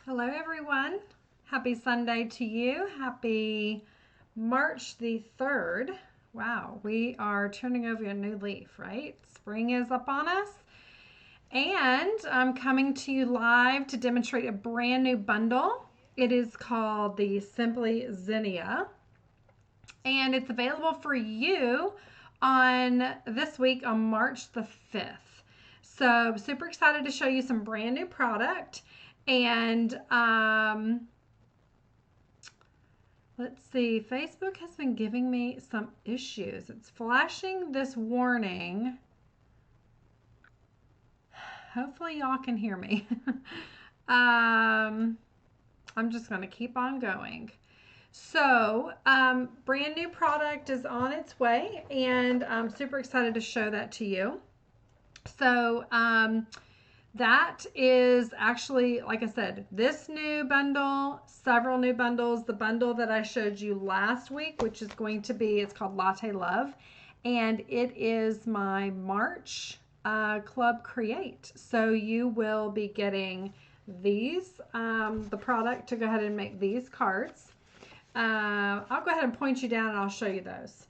Hello, everyone. Happy Sunday to you. Happy March the 3rd. Wow, we are turning over a new leaf, right? Spring is up on us. And I'm coming to you live to demonstrate a brand new bundle. It is called the Simply Zinnia. And it's available for you on this week on March the 5th. So super excited to show you some brand new product. And let's see, Facebook has been giving me some issues. It's flashing this warning. Hopefully y'all can hear me. I'm just going to keep on going. So, brand new product is on its way, and I'm super excited to show that to you. So, that is actually, like I said, this new bundle, several new bundles. The bundle that I showed you last week, which is going to be, it's called Latte Love, and it is my March Club Create. So you will be getting these, the product to go ahead and make these cards. I'll go ahead and point you down and I'll show you those.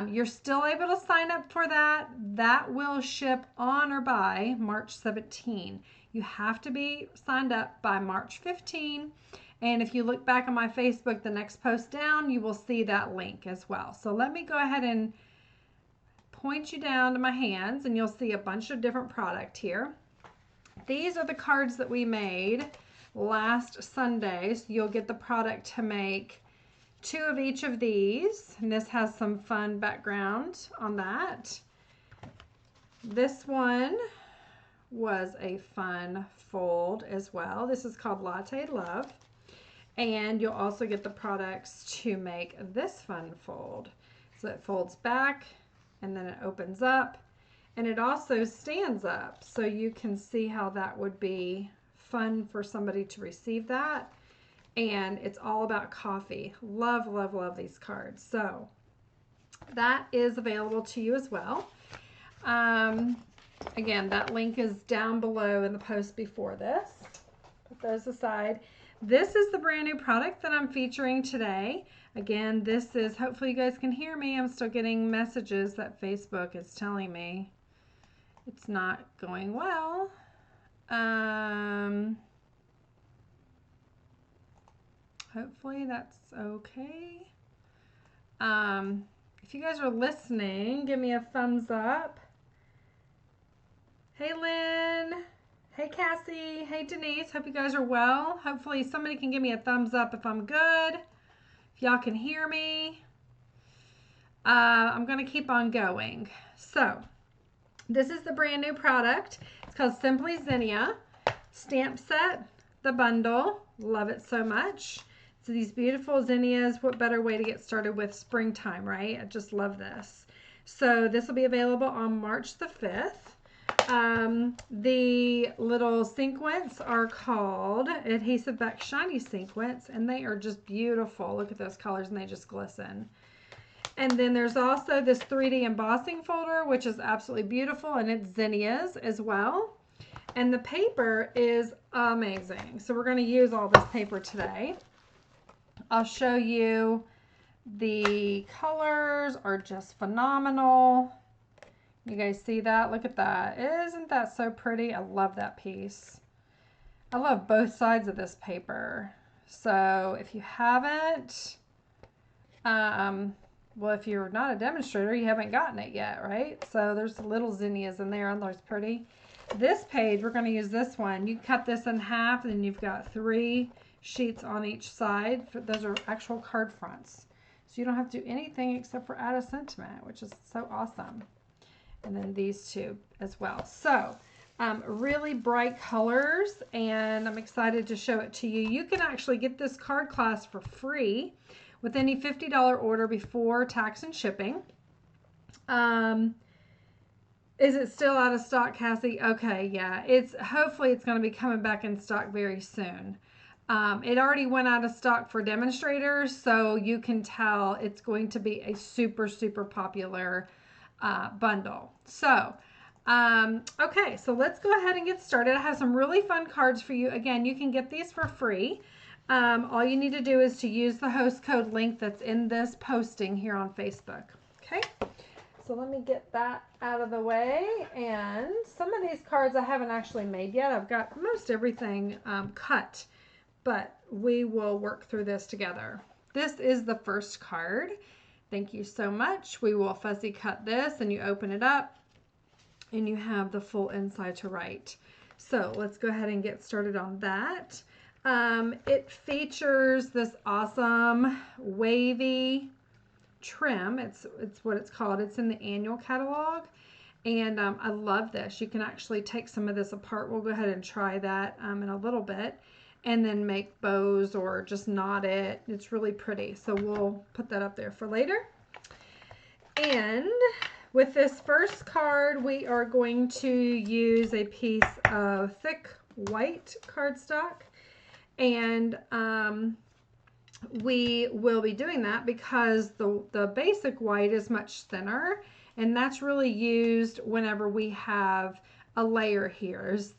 You're still able to sign up for that. That will ship on or by March 17. You have to be signed up by March 15. And if you look back on my Facebook, the next post down, you will see that link as well. So let me go ahead and point you down to my hands and you'll see a bunch of different product here. These are the cards that we made last Sunday. So you'll get the product to make 2 of each of these, and this has some fun background on that. This one was a fun fold as well. This is called Latte Love, and you'll also get the products to make this fun fold. So it folds back and then it opens up, and it also stands up, so you can see how that would be fun for somebody to receive that. And it's all about coffee. Love, love, love these cards. So that is available to you as well. Again, that link is down below in the post before this. Put those aside. This is the brand new product that I'm featuring today. Again, this is, hopefully you guys can hear me. I'm still getting messages that Facebook is telling me it's not going well. Hopefully that's okay. If you guys are listening, give me a thumbs up. Hey Lynn. Hey Cassie. Hey Denise. Hope you guys are well. Hopefully somebody can give me a thumbs up if I'm good. If y'all can hear me. I'm going to keep on going. So, this is the brand new product. It's called Simply Zinnia. Stamp set, the bundle. Love it so much. So these beautiful zinnias, what better way to get started with springtime, right? I just love this. So this will be available on March the 5th. The little sequins are called Adhesive Back Shiny Sequins, and they are just beautiful. Look at those colors, and they just glisten. And then there's also this 3D embossing folder, which is absolutely beautiful, and it's zinnias as well. And the paper is amazing. So we're going to use all this paper today. I'll show you the colors are just phenomenal. You guys see that? Look at that. Isn't that so pretty? I love that piece. I love both sides of this paper. So if you haven't, well, if you're not a demonstrator, you haven't gotten it yet, right? So there's little zinnias in there, and those pretty. This page, we're going to use this one. You cut this in half, and then you've got 3 sheets on each side. Those are actual card fronts. So you don't have to do anything except for add a sentiment, which is so awesome. And then these 2 as well. So really bright colors, and I'm excited to show it to you. You can actually get this card class for free with any $50 order before tax and shipping. Is it still out of stock, Cassie? Okay, yeah. Hopefully it's going to be coming back in stock very soon. It already went out of stock for demonstrators, so you can tell it's going to be a super, super popular bundle. So Okay, so let's go ahead and get started. I have some really fun cards for you. Again, you can get these for free. All you need to do is to use the host code link that's in this posting here on Facebook. Okay, so let me get that out of the way. And some of these cards I haven't actually made yet. I've got most everything cut, but we will work through this together. This is the first card. Thank you so much. We will fuzzy cut this, and you open it up and you have the full inside to write. So let's go ahead and get started on that. It features this awesome wavy trim. It's what it's called. It's in the annual catalog. And I love this. You can actually take some of this apart. We'll go ahead and try that in a little bit. And then make bows or just knot it. It's really pretty. So we'll put that up there for later. And with this first card, we are going to use a piece of thick white cardstock. And we will be doing that because the basic white is much thinner. And that's really used whenever we have a layer here. Is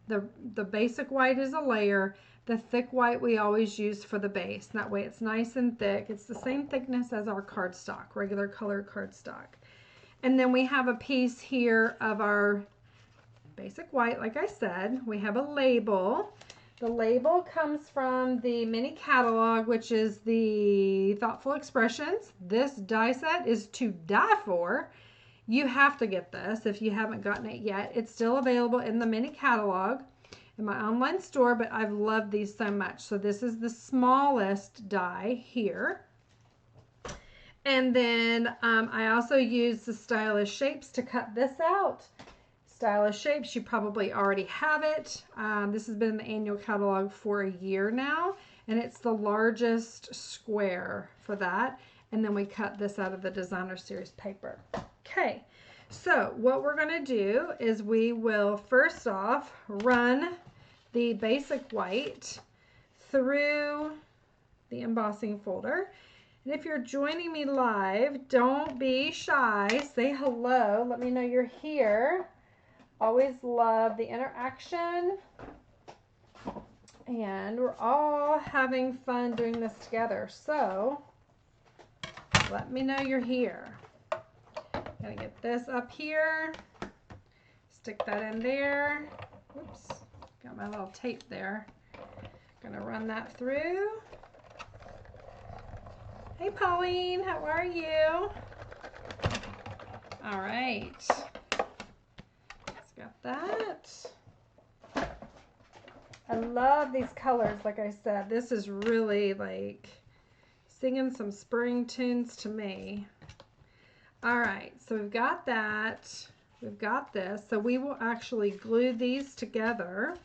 the basic white is a layer. The thick white we always use for the base. That way it's nice and thick. It's the same thickness as our cardstock, regular colored cardstock. And then we have a piece here of our basic white, like I said. We have a label. The label comes from the mini catalog, which is the Thoughtful Expressions. This die set is to die for. You have to get this if you haven't gotten it yet. It's still available in the mini catalog in my online store, but I've loved these so much. So this is the smallest die here. And then I also use the Stylish Shapes to cut this out. Stylish Shapes, you probably already have it. This has been in the annual catalog for a year now, and it's the largest square for that. And then we cut this out of the Designer Series paper. Okay, so what we're going to do is we will first off run the basic white through the embossing folder. And if you're joining me live, don't be shy. Say hello. Let me know you're here. Always love the interaction. And we're all having fun doing this together. So let me know you're here. Gonna get this up here. Stick that in there. Oops, got my little tape there. Gonna run that through. Hey Pauline, how are you? All right, got that. I love these colors. Like I said, this is really like singing some spring tunes to me. All right, so we've got that. We've got this. So we will actually glue these together.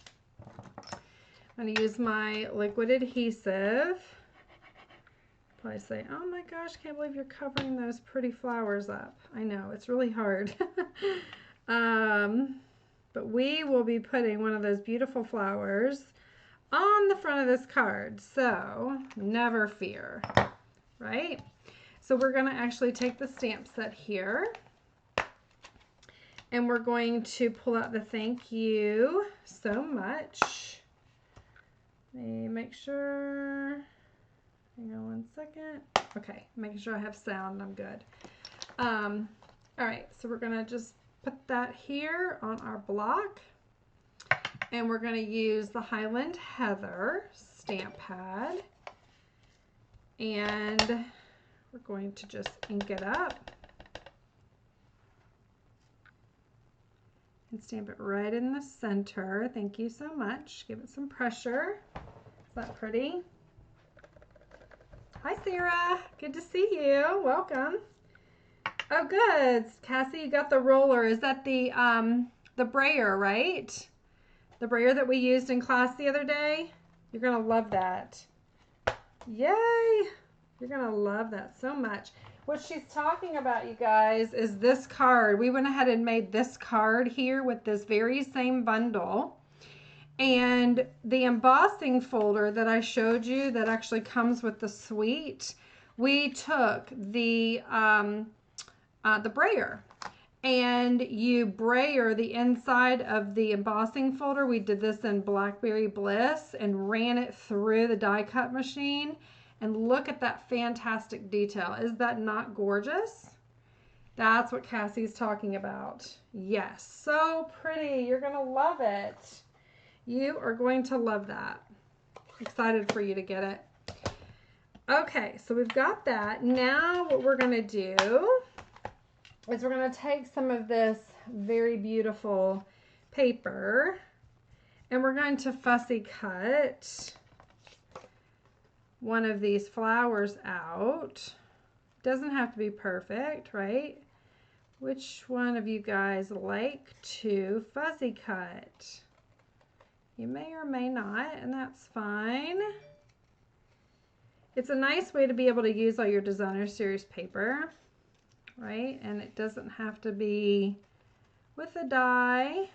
I'm going to use my liquid adhesive. Probably say, oh my gosh, can't believe you're covering those pretty flowers up. I know, it's really hard. But we will be putting one of those beautiful flowers on the front of this card. So never fear, right? So we're going to actually take the stamp set here. And we're going to pull out the thank you so much. Let me make sure. Hang on one second. Okay, making sure I have sound. I'm good. All right, so we're going to just put that here on our block. And we're going to use the Highland Heather stamp pad. And we're going to just ink it up. And stamp it right in the center. Thank you so much. Give it some pressure. Is that pretty? Hi, Sarah. Good to see you. Welcome. Oh, good. Cassie, you got the roller. Is that the brayer, right? The brayer that we used in class the other day? You're going to love that. Yay. You're going to love that so much. What she's talking about, you guys, is this card. We went ahead and made this card here with this very same bundle. And the embossing folder that I showed you that actually comes with the suite, we took the brayer and you brayer the inside of the embossing folder. We did this in Blackberry Bliss and ran it through the die cut machine. And look at that fantastic detail. Is that not gorgeous? That's what Cassie's talking about. Yes, so pretty. You're going to love it. You are going to love that. Excited for you to get it. Okay, so we've got that. Now what we're going to do is we're going to take some of this very beautiful paper and we're going to fussy cut one of these flowers out. Doesn't have to be perfect, right? Which one of you guys like to fussy cut? You may or may not, and that's fine. It's a nice way to be able to use all your designer series paper, right? And it doesn't have to be with a die.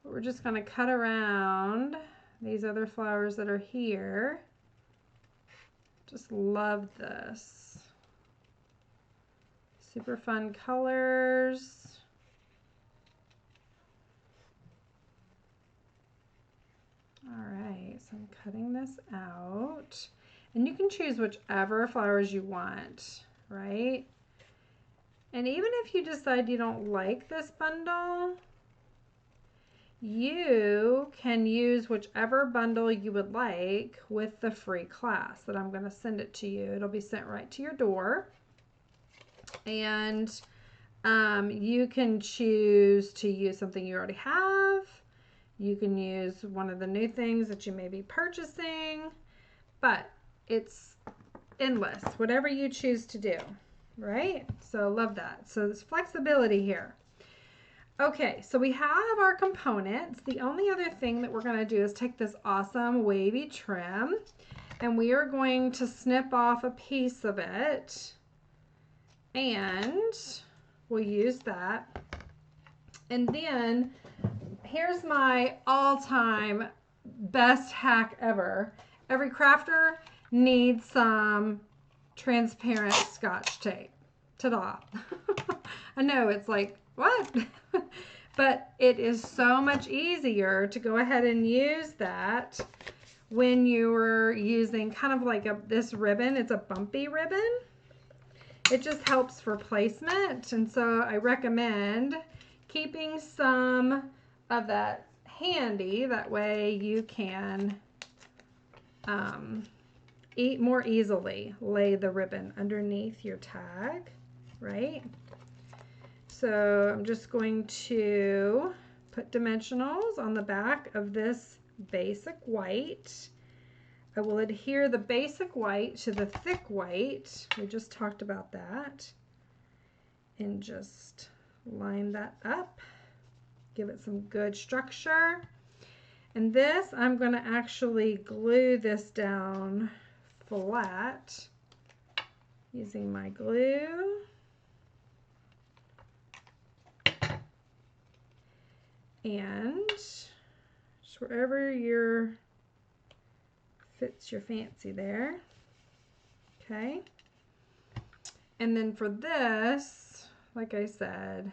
But we're just going to cut around these other flowers that are here. Just love this. Super fun colors. All right, so I'm cutting this out. And you can choose whichever flowers you want, right? And even if you decide you don't like this bundle, you can use whichever bundle you would like with the free class that I'm going to send it to you. It'll be sent right to your door. And you can choose to use something you already have. You can use one of the new things that you may be purchasing, but it's endless, whatever you choose to do, right? So I love that. So there's flexibility here. Okay, so we have our components. The only other thing that we're going to do is take this awesome wavy trim and we are going to snip off a piece of it and we'll use that. And then here's my all-time best hack ever. Every crafter needs some transparent Scotch tape. Ta-da. I know it's like, what? But it is so much easier to go ahead and use that when you're using kind of like this ribbon. It's a bumpy ribbon. It just helps for placement. And so I recommend keeping some of that handy. That way you can more easily lay the ribbon underneath your tag, right? So I'm just going to put dimensionals on the back of this basic white. I will adhere the basic white to the thick white. We just talked about that. And just line that up. Give it some good structure. And this, I'm going to actually glue this down flat using my glue. And just wherever fits your fancy there. Okay. And then for this, like I said,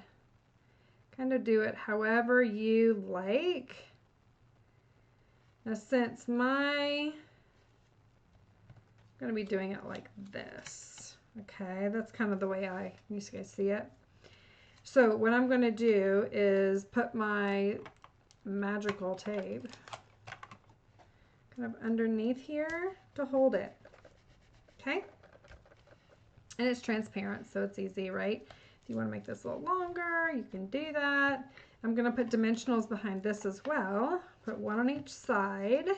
kind of do it however you like. Now since I'm going to be doing it like this. Okay, that's kind of the way you guys see it. So what I'm going to do is put my magical tape kind of underneath here to hold it. Okay? And it's transparent, so it's easy, right? If you want to make this a little longer, you can do that. I'm going to put dimensionals behind this as well. Put one on each side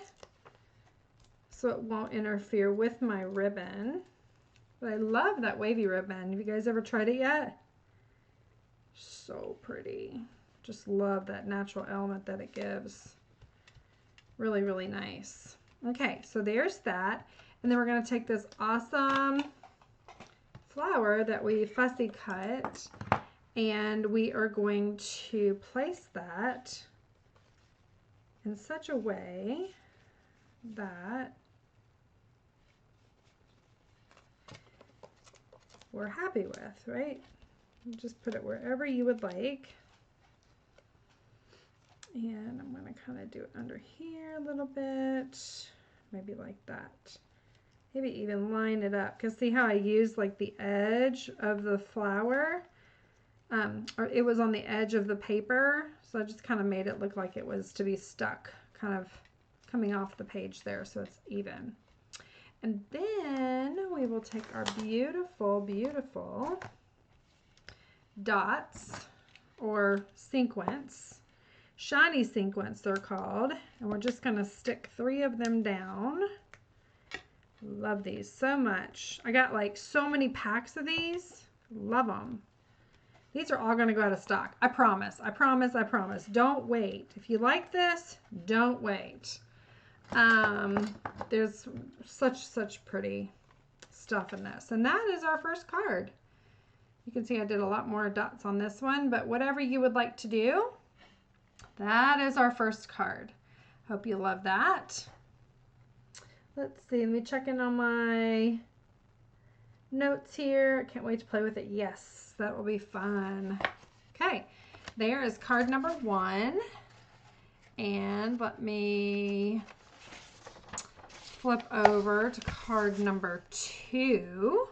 so it won't interfere with my ribbon. But I love that wavy ribbon. Have you guys ever tried it yet? So pretty. Just love that natural element that it gives. Really, really nice. Okay, so there's that. And then we're going to take this awesome flower that we fussy cut and we are going to place that in such a way that we're happy with, right? Just put it wherever you would like. And I'm going to kind of do it under here a little bit, maybe like that. Maybe even line it up, because see how I used like the edge of the flower? Or it was on the edge of the paper, so I just kind of made it look like it was to be stuck, kind of coming off the page there, so it's even. And then we will take our beautiful, beautiful dots, or sequins, shiny sequins they're called, and we're just going to stick 3 of them down. Love these so much. I got like so many packs of these. Love them. These are all going to go out of stock. I promise. I promise. I promise. Don't wait. If you like this, don't wait. There's such pretty stuff in this. And that is our first card. You can see I did a lot more dots on this one, but whatever you would like to do, that is our first card. Hope you love that. Let's see, let me check in on my notes here. Can't wait to play with it. Yes, that will be fun. Okay, there is card number 1. And let me flip over to card number 2.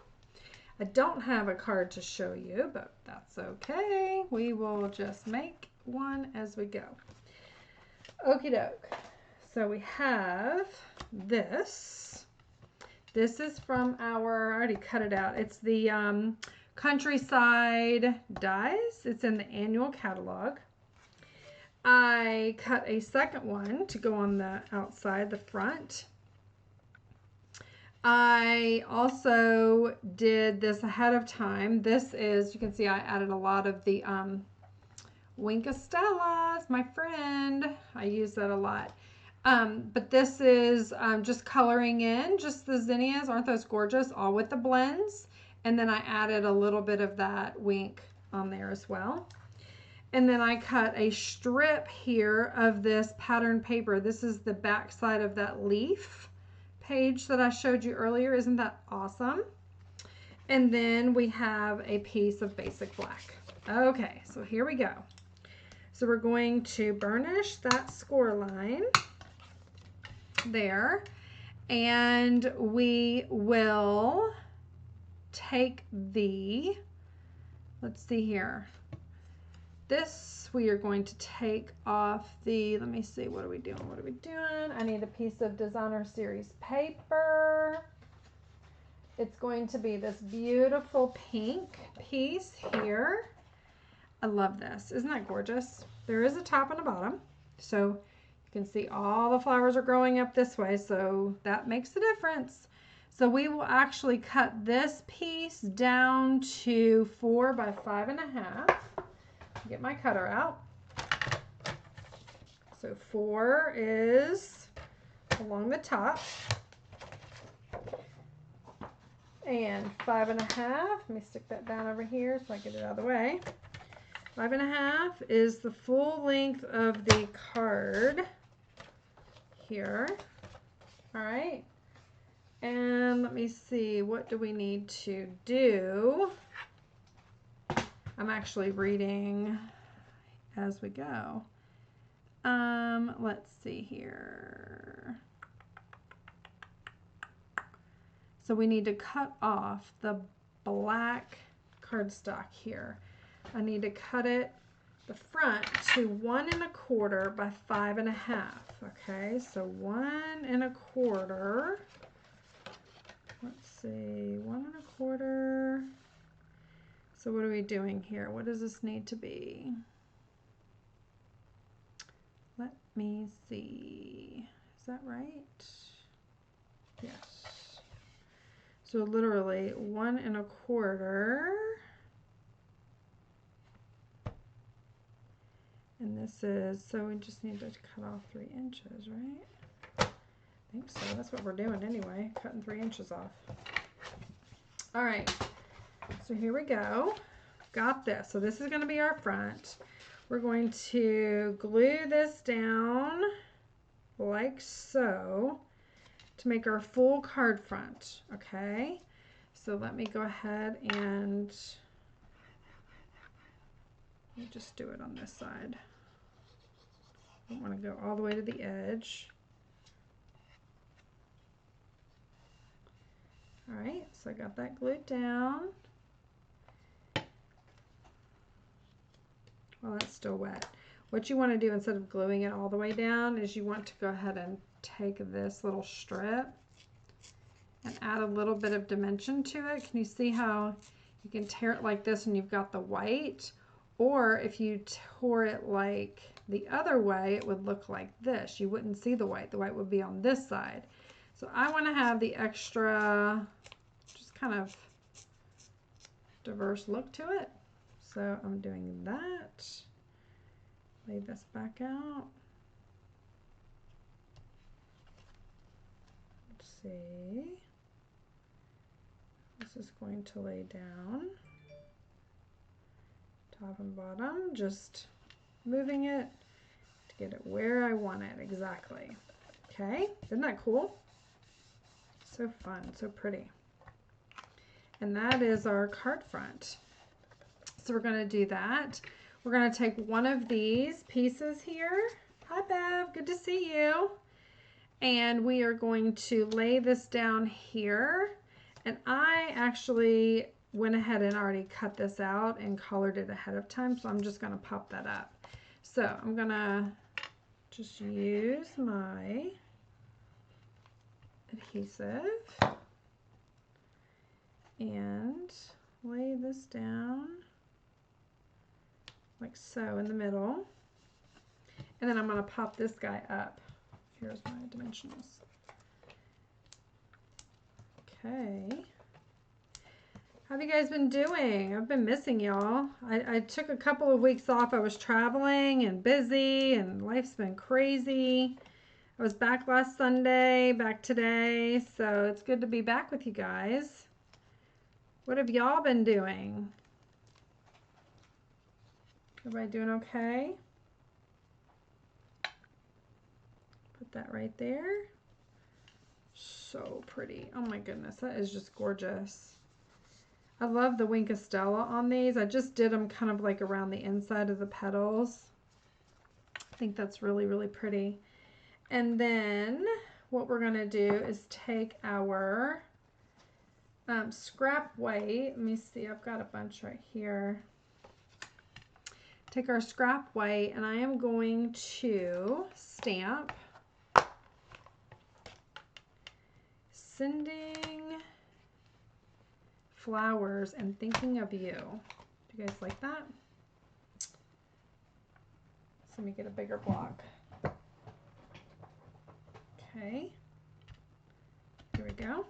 I don't have a card to show you, but that's okay. We will just make one as we go. Okie doke. So we have this. This is from our, I already cut it out. It's the Countryside Dies. It's in the annual catalog. I cut a second one to go on the outside, the front. I also did this ahead of time. This is, you can see I added a lot of the Winkastellas, my friend. I use that a lot. But this is just coloring in, just the zinnias. Aren't those gorgeous? All with the blends. And then I added a little bit of that wink on there as well. And then I cut a strip here of this pattern paper. This is the back side of that leaf page that I showed you earlier. Isn't that awesome? And then we have a piece of basic black. Okay, so here we go. So we're going to burnish that score line there, and we will take the, let's see here, this we are going to take off the, let me see, what are we doing? I need a piece of designer series paper. It's going to be this beautiful pink piece here. I love this. Isn't that gorgeous? There is a top and a bottom, so you can see all the flowers are growing up this way, so that makes a difference. So we will actually cut this piece down to 4 by 5.5. Get my cutter out. So 4 is along the top, and 5.5. Let me stick that down over here so I get it out of the way. 5.5 is the full length of the card here. All right. And let me see, what do we need to do? I'm actually reading as we go. Let's see here. So we need to cut off the black cardstock here. I need to cut it, the front, to 1 1/4 by 5.5. Okay, so 1 1/4. Let's see, 1 1/4. So what are we doing here? What does this need to be? Let me see. Is that right? Yes. So literally 1 1/4. And this is, so we just need to cut off 3 inches, right? I think so. That's what we're doing anyway, cutting 3 inches off. All right, so here we go. Got this. So this is going to be our front. We're going to glue this down like so to make our full card front, okay? So let me go ahead and let me just do it on this side. I don't want to go all the way to the edge. All right, so I got that glued down. Well, that's still wet. What you want to do instead of gluing it all the way down is you want to go ahead and take this little strip and add a little bit of dimension to it. Can you see how you can tear it like this and you've got the white? Or if you tore it like the other way, it would look like this. You wouldn't see the white. The white would be on this side. So I want to have the extra, just kind of diverse look to it. So I'm doing that. Lay this back out. Let's see. This is going to lay down. Top and bottom, just moving it to get it where I want it exactly. Okay, isn't that cool? So fun, so pretty. And that is our card front. So we're going to do that. We're going to take one of these pieces here. Hi Bev, good to see you. And we are going to lay this down here. And I actually went ahead and already cut this out and colored it ahead of time. So I'm just going to pop that up. So I'm going to just use my adhesive and lay this down like so in the middle. And then I'm going to pop this guy up. Here's my dimensionals. Okay. How have you guys been doing? I've been missing y'all. I took a couple of weeks off. I was traveling and busy and life's been crazy. I was back last Sunday, back today, so it's good to be back with you guys. What have y'all been doing? Everybody doing okay? Put that right there. So pretty. Oh my goodness, that is just gorgeous. I love the Wink of Stella on these. I just did them kind of like around the inside of the petals. I think that's really, really pretty. And then what we're going to do is take our scrap white. Let me see, I've got a bunch right here. Take our scrap white and I am going to stamp Sending Flowers and Thinking of You. Do you guys like that? So let me get a bigger block. Okay, here we go.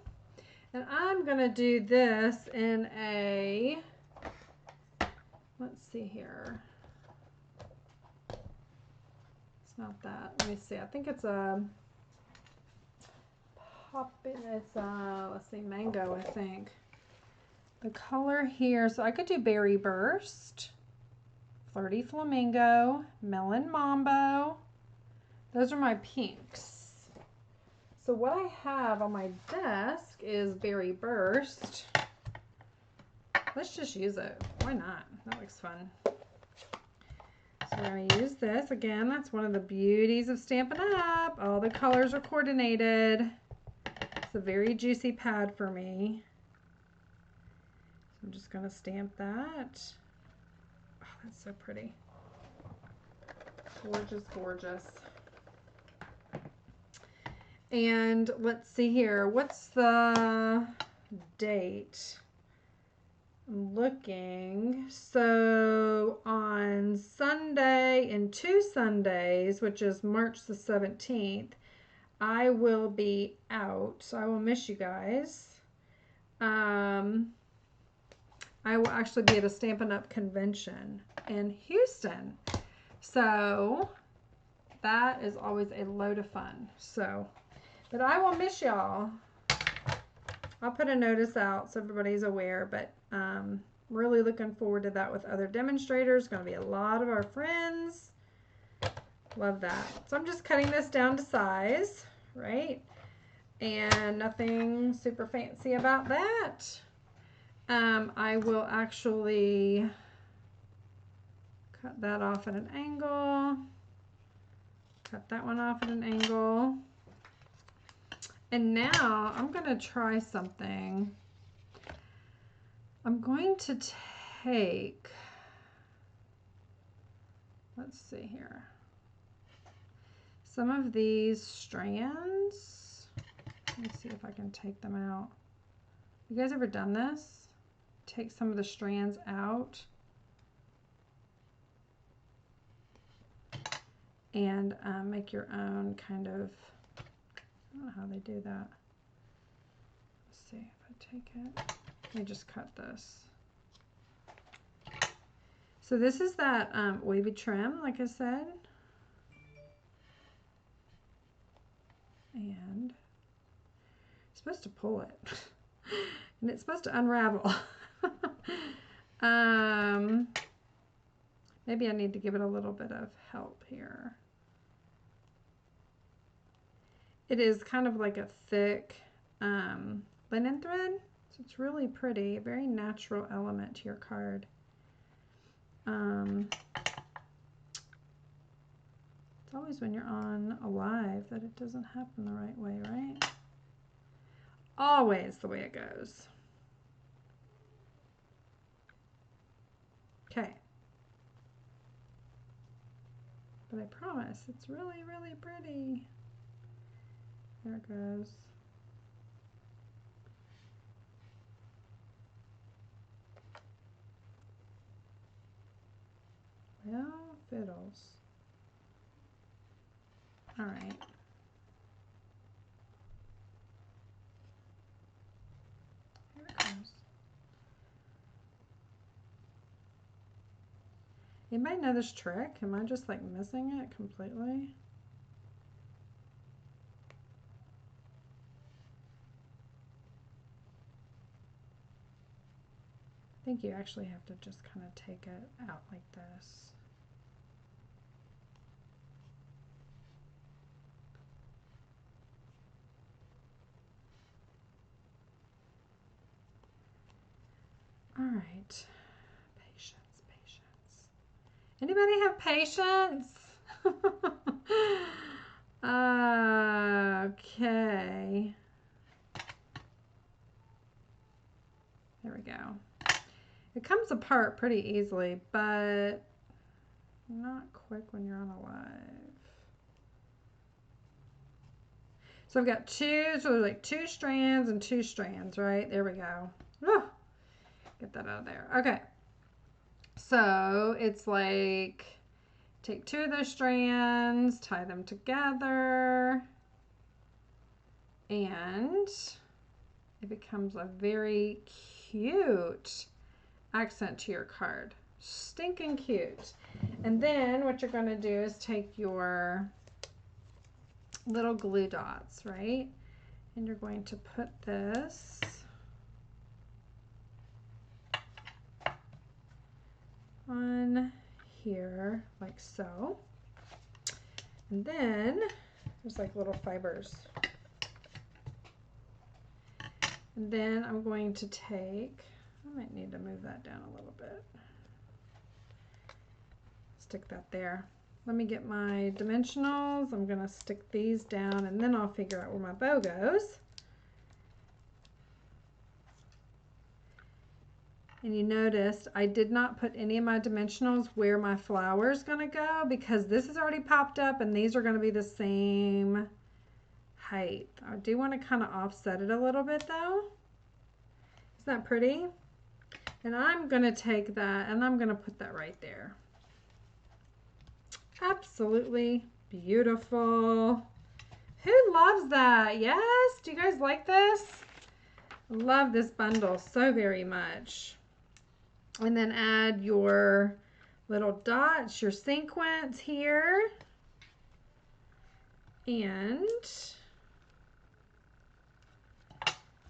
And I'm gonna do this in a, let's see here. It's not that. Let me see. I think it's a it's let's see, mango, I think. The color here, so I could do Berry Burst, Flirty Flamingo, Melon Mambo. Those are my pinks. So what I have on my desk is Berry Burst. Let's just use it. Why not? That looks fun. So we're going to use this. Again, that's one of the beauties of Stampin' Up! All the colors are coordinated. It's a very juicy pad for me. So I'm just going to stamp that. Oh, that's so pretty. Gorgeous, gorgeous. And let's see here. What's the date? I'm looking. So on Sunday and 2 Sundays, which is March the 17th, I will be out. So I will miss you guys. I will actually be at a Stampin' Up! Convention in Houston. So that is always a load of fun. So, but I will miss y'all. I'll put a notice out so everybody's aware, but really looking forward to that with other demonstrators. Going to be a lot of our friends. Love that. So I'm just cutting this down to size, right? And nothing super fancy about that. I will actually cut that off at an angle. Cut that one off at an angle. And now I'm going to try something. I'm going to take, let's see here, some of these strands. Let me see if I can take them out. You guys ever done this? Take some of the strands out and make your own kind of, I don't know how they do that. Let's see if I take it. Let me just cut this. So this is that wavy trim, like I said. And you're supposed to pull it. And it's supposed to unravel. Maybe I need to give it a little bit of help here. It is kind of like a thick linen thread, so it's really pretty, a very natural element to your card. It's always when you're on a live that it doesn't happen the right way, right? Always the way it goes. Okay. But I promise it's really, really pretty. There it goes. Well, fiddles. All right. Here it goes. Anybody know this trick? Am I just like missing it completely? I think you actually have to just kind of take it out like this. All right. Patience, patience. Anybody have patience? Okay. There we go. It comes apart pretty easily, but not quick when you're on a live. So I've got two, so there's like 2 strands and 2 strands, right? There we go. Whew. Get that out of there. Okay. So it's like, take 2 of those strands, tie them together, and it becomes a very cute accent to your card. Stinking cute. And then what you're going to do is take your little glue dots, right? And you're going to put this on here like so. And then there's like little fibers. And then I'm going to take, I might need to move that down a little bit. Stick that there. Let me get my dimensionals. I'm going to stick these down and then I'll figure out where my bow goes. And you noticed I did not put any of my dimensionals where my flower is going to go because this is already popped up and these are going to be the same height. I do want to kind of offset it a little bit though. Isn't that pretty? And I'm going to take that and I'm going to put that right there. Absolutely beautiful. Who loves that? Yes? Do you guys like this? I love this bundle so very much. And then add your little dots, your sequins here. And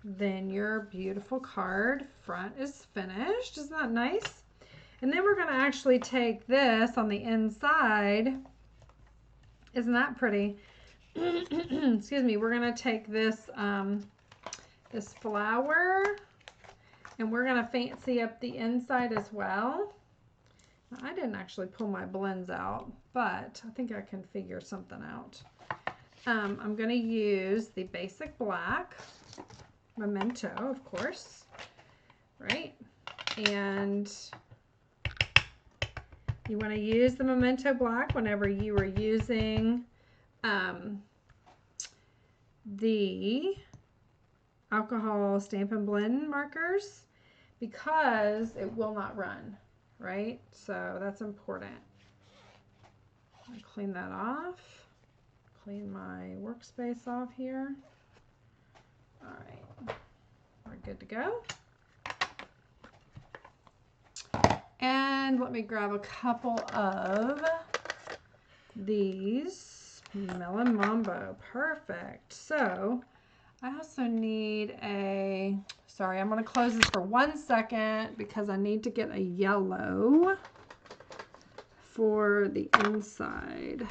then your beautiful card front is finished. Isn't that nice? And then we're going to actually take this on the inside. Isn't that pretty? Excuse me. We're going to take this this flower And we're going to fancy up the inside as well. Now, I didn't actually pull my blends out, but I think I can figure something out. I'm going to use the basic black, Memento, of course, right? And you want to use the Memento black whenever you are using the alcohol Stampin' Blend markers, because it will not run, right? So that's important. I'll clean that off. Clean my workspace off here. All right, we're good to go. And let me grab a couple of these Melon Mambo. Perfect. So I also need a, sorry, I'm going to close this for 1 second because I need to get a yellow for the inside.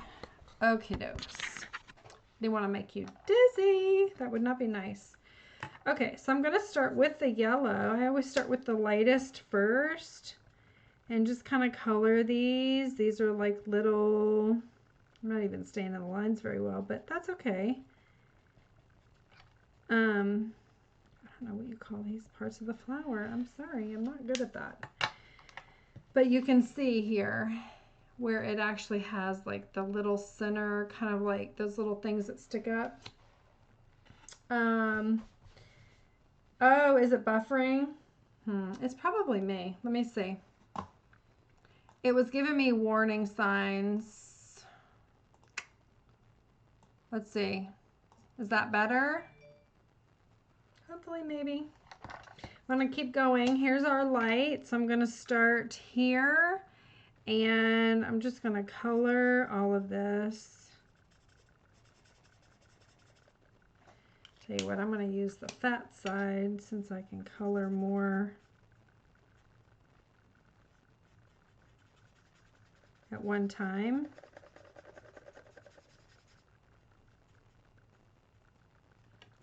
Okie dokes. They want to make you dizzy. That would not be nice. Okay, so I'm going to start with the yellow. I always start with the lightest first and just kind of color these. These are like little, I'm not even staying in the lines very well, but that's okay. I don't know what you call these parts of the flower. I'm sorry, I'm not good at that. But you can see here where it actually has like the little center, kind of like those little things that stick up. Oh, is it buffering? It's probably me. Let me see. It was giving me warning signs. Let's see. Is that better? Hopefully, maybe. I'm going to keep going. Here's our light. So I'm going to start here. And I'm just going to color all of this. Tell you what, I'm going to use the fat side since I can color more at one time.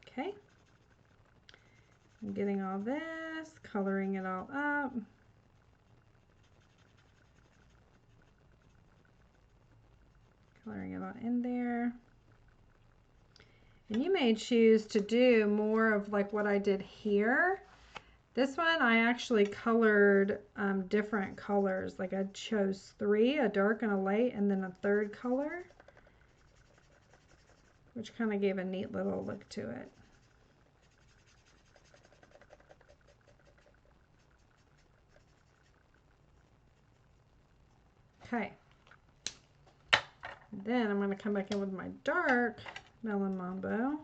Okay. I'm getting all this, coloring it all up. Coloring it all in there. And you may choose to do more of like what I did here. This one I actually colored different colors. Like I chose 3, a dark and a light, and then a third color, which kind of gave a neat little look to it. Okay. Then I'm going to come back in with my dark Melon Mambo.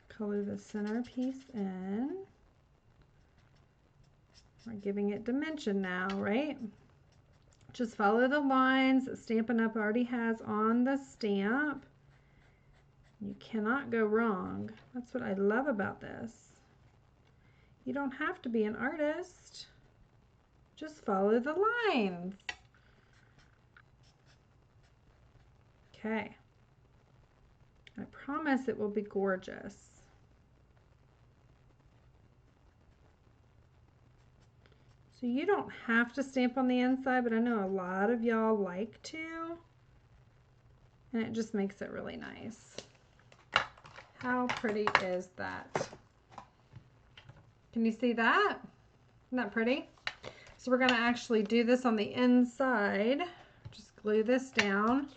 Color the center piece in. We're giving it dimension now, right? Just follow the lines that Stampin' Up! Already has on the stamp. You cannot go wrong. That's what I love about this. You don't have to be an artist. Just follow the lines. Okay. I promise it will be gorgeous. So you don't have to stamp on the inside, but I know a lot of y'all like to. And it just makes it really nice. How pretty is that? Can you see that? Isn't that pretty? So we're going to actually do this on the inside. Just glue this down.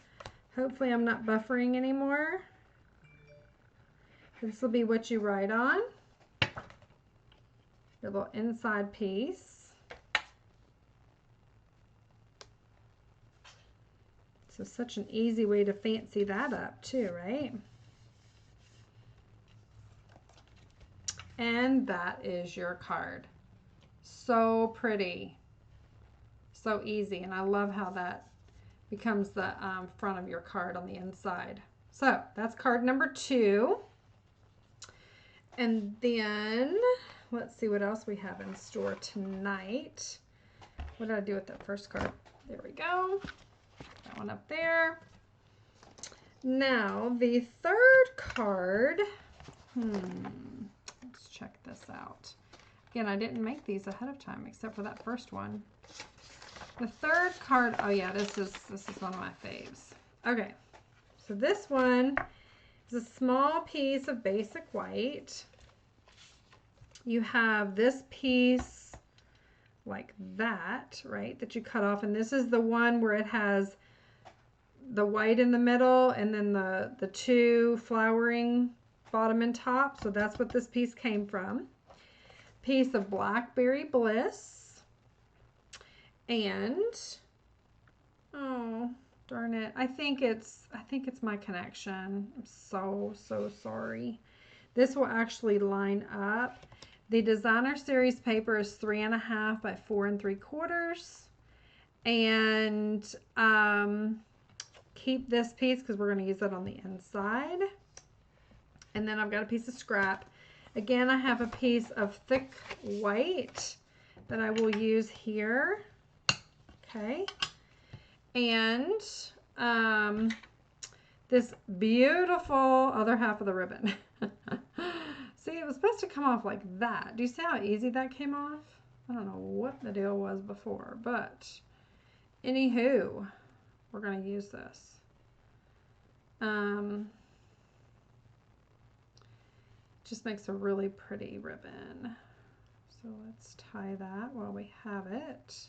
Hopefully I'm not buffering anymore. This will be what you write on. Your little inside piece. So such an easy way to fancy that up too, right? And that is your card. So pretty. So easy. And I love how that becomes the front of your card on the inside. So that's card number 2. And then let's see what else we have in store tonight. What did I do with that first card? There we go. That one up there. Now, the third card, let's check this out. Again, I didn't make these ahead of time except for that first one. The third card, oh yeah, this is one of my faves. Okay, so this one is a small piece of basic white. You have this piece like that, right, that you cut off, and this is the one where it has the white in the middle and then the two flowering bottom and top. So that's what this piece came from. Piece of Blackberry Bliss. And oh darn it, I think it's my connection. I'm so sorry. This will actually line up. The designer series paper is 3.5 by 4 3/4, and keep this piece because we're going to use it on the inside. And then I've got a piece of scrap. Again, I have a piece of thick white that I will use here. Okay. And this beautiful other half of the ribbon. See, it was supposed to come off like that. Do you see how easy that came off? I don't know what the deal was before, but anywho, we're going to use this. Just makes a really pretty ribbon. So let's tie that while we have it.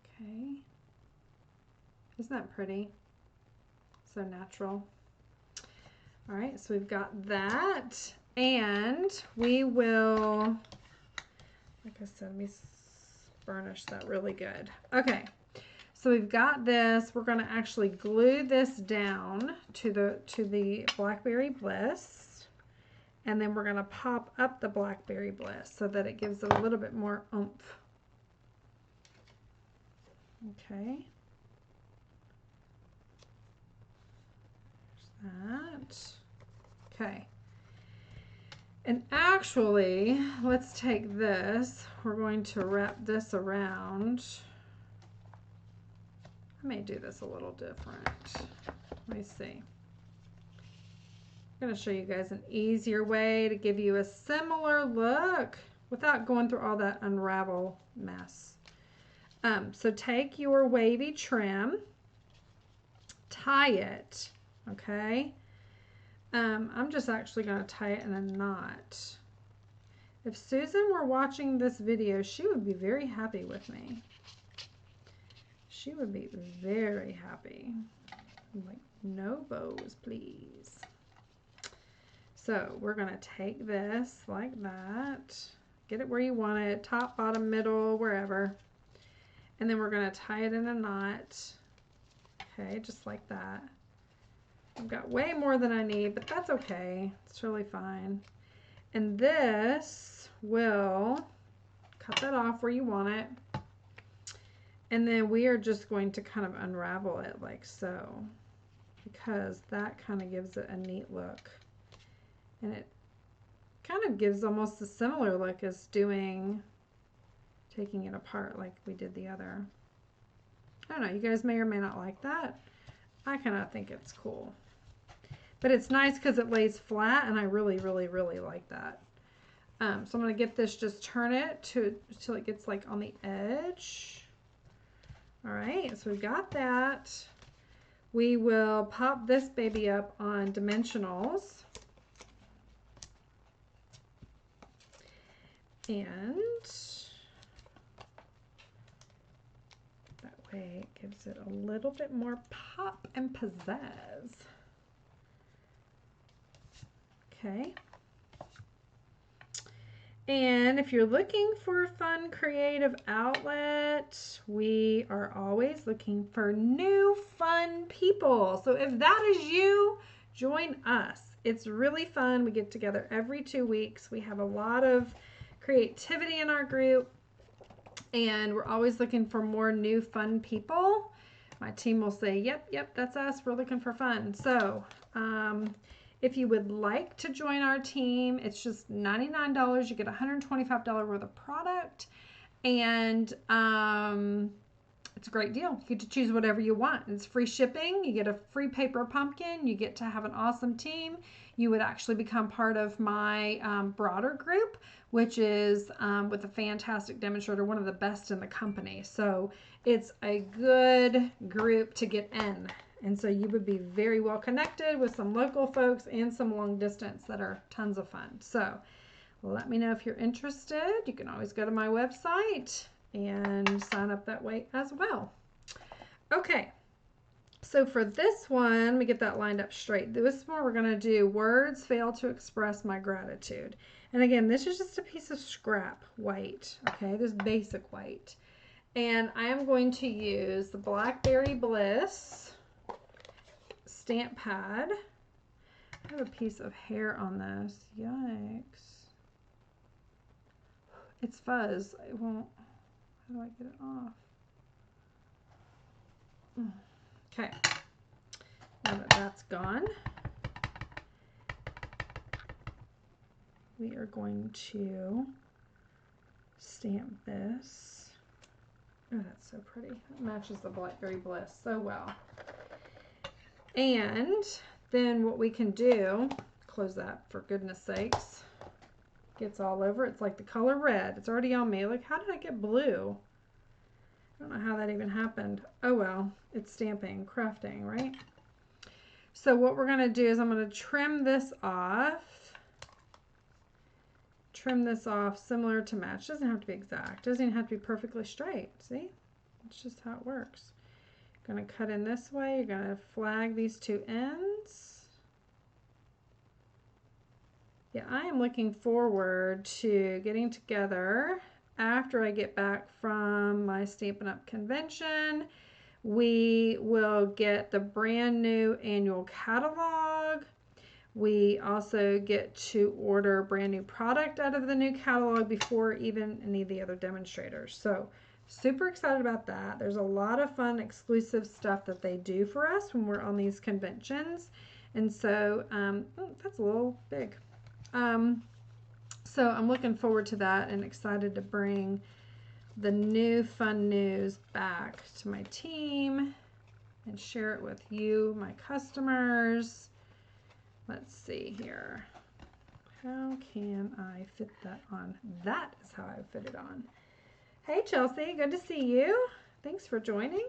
Okay. Isn't that pretty? So natural. All right, so we've got that, and we will, like I said, let me burnish that really good. Okay, so we've got this. We're going to actually glue this down to the Blackberry Bliss, and then we're going to pop up the Blackberry Bliss so that it gives it a little bit more oomph. Okay. That. Okay. And actually, let's take this. We're going to wrap this around. I may do this a little different. Let me see. I'm going to show you guys an easier way to give you a similar look without going through all that unravel mess. So take your wavy trim, tie it, okay? I'm just actually going to tie it in a knot. If Susan were watching this video, she would be very happy with me. She would be very happy. I'm like, no bows, please. So we're going to take this like that. Get it where you want it, top, bottom, middle, wherever. And then we're going to tie it in a knot. Okay, just like that. I've got way more than I need, but that's okay. It's really fine. And this will cut that off where you want it. And then we are just going to kind of unravel it like so, because that kind of gives it a neat look. And it kind of gives almost a similar look as taking it apart like we did the other. I don't know, you guys may or may not like that. I kind of think it's cool. But it's nice because it lays flat, and I really like that. So I'm going to get this, just turn it till it gets like on the edge. All right, so we've got that. We will pop this baby up on dimensionals. And that way it gives it a little bit more pop and pizzazz. Okay. And if you're looking for a fun creative outlet, we are always looking for new fun people. So if that is you, join us. It's really fun. We get together every 2 weeks. We have a lot of creativity in our group, and we're always looking for more new fun people. My team will say, yep, that's us. We're looking for fun. So if you would like to join our team, it's just $99. You get $125 worth of product, and it's a great deal. You get to choose whatever you want. It's free shipping. You get a free paper pumpkin. You get to have an awesome team. You would actually become part of my broader group, which is with a fantastic demonstrator, one of the best in the company. So it's a good group to get in. And so you would be very well connected with some local folks and some long distance that are tons of fun. So let me know if you're interested. You can always go to my website and sign up that way as well. Okay, so for this one, let me get that lined up straight. This one we're going to do words fail to express my gratitude. And again, this is just a piece of scrap white, okay, this basic white. And I am going to use the Blackberry Bliss stamp pad. I have a piece of hair on this. Yikes. It's fuzz. It won't. How do I get it off? Okay. Now that that's gone, we are going to stamp this. Oh, that's so pretty. It matches the Blackberry Bliss so well. And then what we can do, close that for goodness sakes, gets all over. It's like the color red. It's already on me. Like, how did I get blue? I don't know how that even happened. Oh well, it's stamping, crafting, right? So what we're going to do is I'm going to trim this off. Trim this off similar to match. Doesn't have to be exact. Doesn't even have to be perfectly straight. See? That's just how it works. Going to cut in this way. You're going to flag these two ends. Yeah, I am looking forward to getting together after I get back from my Stampin' Up! Convention. We will get the brand new annual catalog. We also get to order brand new product out of the new catalog before even any of the other demonstrators. So super excited about that. There's a lot of fun exclusive stuff that they do for us when we're on these conventions. And so, oh, that's a little big. So I'm looking forward to that and excited to bring the new fun news back to my team and share it with you, my customers. Let's see here. How can I fit that on? That is how I fit it on. Hey Chelsea, good to see you. Thanks for joining.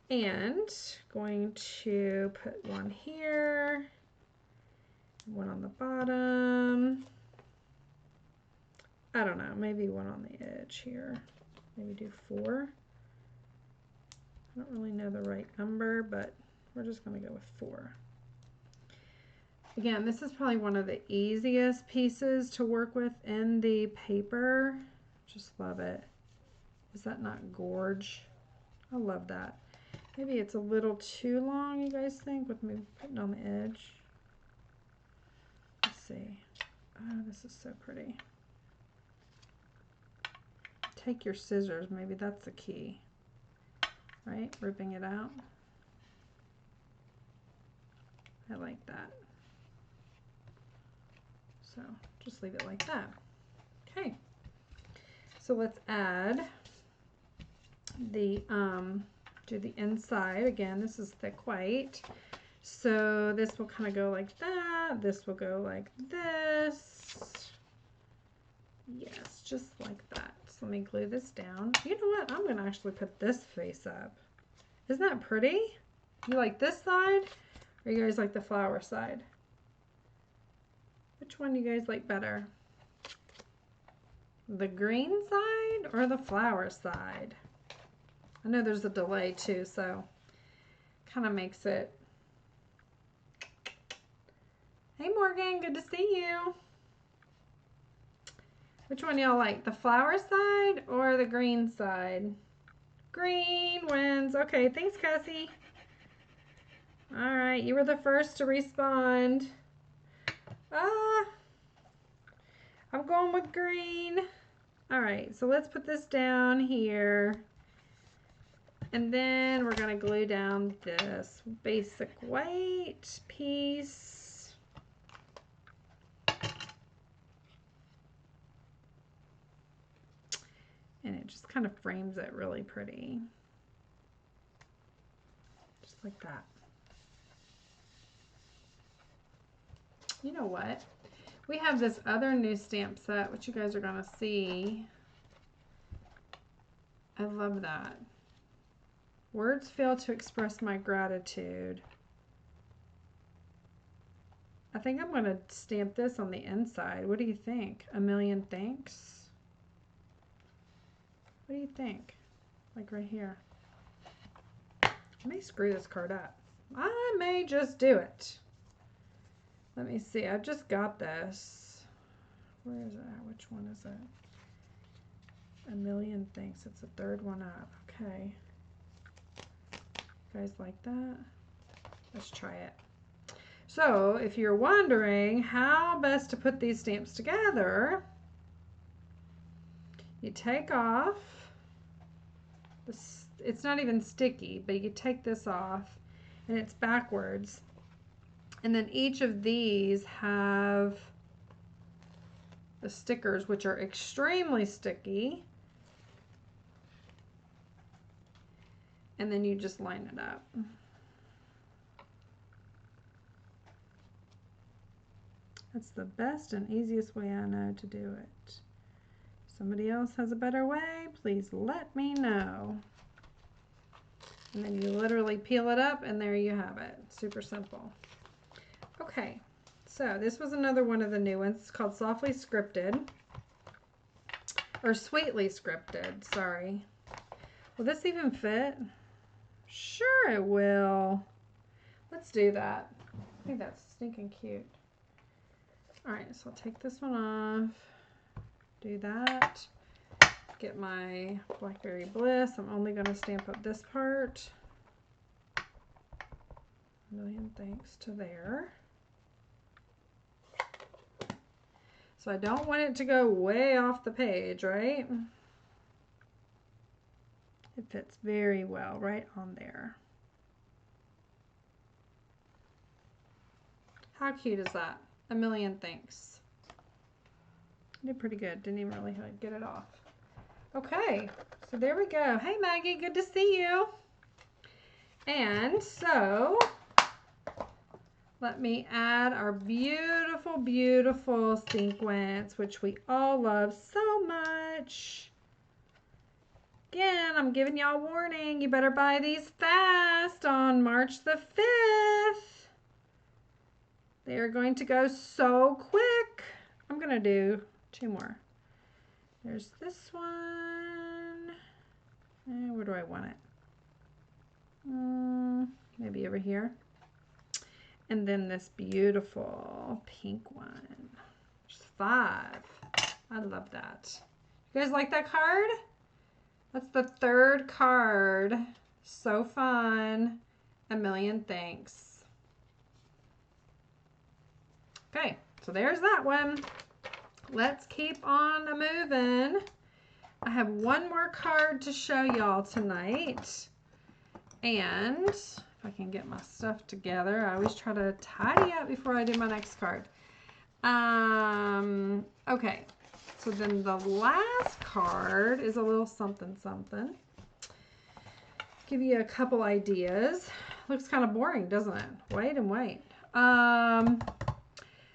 And going to put one here, one on the bottom. I don't know, maybe one on the edge here. Maybe do 4. I don't really know the right number, but we're just going to go with 4. Again, this is probably one of the easiest pieces to work with in the paper. Just love it. Is that not gorge? I love that. Maybe it's a little too long, you guys think, with me putting on the edge. Let's see. Oh, this is so pretty. Take your scissors, maybe that's the key, right? Ripping it out. I like that. So just leave it like that. Okay. So let's add the do the inside. Again, this is thick white. So this will kind of go like that. This will go like this. Yes, just like that. So let me glue this down. You know what? I'm going to actually put this face up. Isn't that pretty? You like this side, or you guys like the flower side? Which one do you guys like better? The green side or the flower side? I know there's a delay too, so kind of makes it. Hey Morgan, good to see you. Which one y'all like, the flower side or the green side? Green wins. Okay, thanks Cassie. All right, you were the first to respond. I'm going with green. All right, so let's put this down here. And then we're gonna glue down this basic white piece. And it just kind of frames it really pretty. Just like that. You know what? We have this other new stamp set, which you guys are going to see. I love that. Words fail to express my gratitude. I think I'm going to stamp this on the inside. What do you think? A million thanks? What do you think? Like right here. I may screw this card up. I may just do it. Let me see. I've just got this. Where is it at? Which one is it? A million thanks. It's the third one up. Okay. You guys like that? Let's try it. So, if you're wondering how best to put these stamps together, you take off this. It's not even sticky, but you take this off, and it's backwards. And then each of these have the stickers, which are extremely sticky. And then you just line it up. That's the best and easiest way I know to do it. If somebody else has a better way, please let me know. And then you literally peel it up and there you have it. Super simple. Okay, so this was another one of the new ones. It's called Softly Scripted. Or Sweetly Scripted, sorry. Will this even fit? Sure it will. Let's do that. I think that's stinking cute. Alright, so I'll take this one off. Do that. Get my Blackberry Bliss. I'm only going to stamp up this part. A million thanks to there. So I don't want it to go way off the page, right? It fits very well right on there. How cute is that? A million thanks. I did pretty good. Didn't even really get it off. Okay, so there we go. Hey Maggie, good to see you. And so let me add our beautiful, beautiful sequins, which we all love so much. Again, I'm giving y'all warning. You better buy these fast on March the 5th. They are going to go so quick. I'm going to do 2 more. There's this one. And where do I want it? Maybe over here. And then this beautiful pink one. There's 5. I love that. You guys like that card? That's the 3rd card. So fun. A million thanks. Okay, so there's that one. Let's keep on moving. I have one more card to show y'all tonight. And if I can get my stuff together, I always try to tidy up before I do my next card. Okay, so then the last card is a little something something. Give you a couple ideas. Looks kind of boring, doesn't it? Wait and wait.